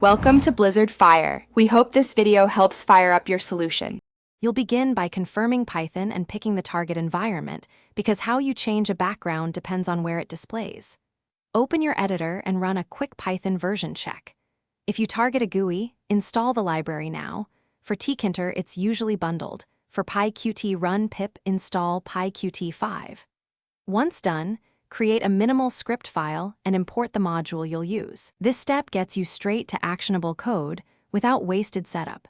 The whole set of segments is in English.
Welcome to Blizzard Fire. We hope this video helps fire up your solution. You'll begin by confirming Python and picking the target environment, because how you change a background depends on where it displays. Open your editor and run a quick Python version check. If you target a GUI, install the library now. For tkinter, it's usually bundled. For pyqt, run pip install pyqt5. Once done, create a minimal script file and import the module you'll use. This step gets you straight to actionable code without wasted setup.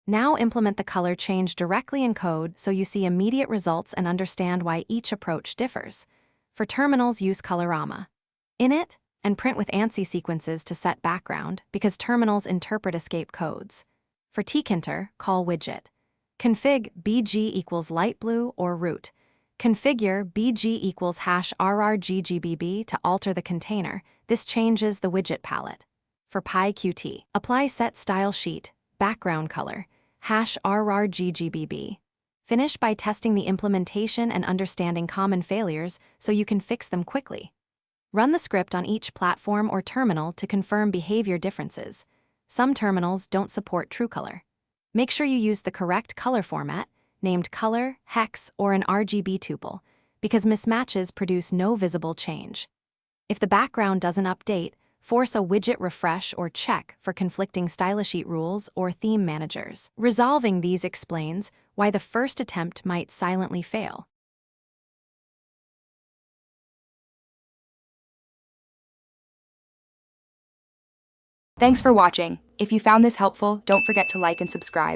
Now implement the color change directly in code so you see immediate results and understand why each approach differs. For terminals, use Colorama. Init and print with ANSI sequences to set background, because terminals interpret escape codes. For tkinter, call widget. Config bg equals light blue or root. Configure bg equals #rrggbb to alter the container. This changes the widget palette. For pyqt, apply set style sheet, background color, #rrggbb. Finish by testing the implementation and understanding common failures so you can fix them quickly. Run the script on each platform or terminal to confirm behavior differences. Some terminals don't support true color. Make sure you use the correct color format, named color, hex, or an RGB tuple, because mismatches produce no visible change. If the background doesn't update, force a widget refresh or check for conflicting stylesheet rules or theme managers. Resolving these explains why the first attempt might silently fail. Thanks for watching. If you found this helpful, don't forget to like and subscribe.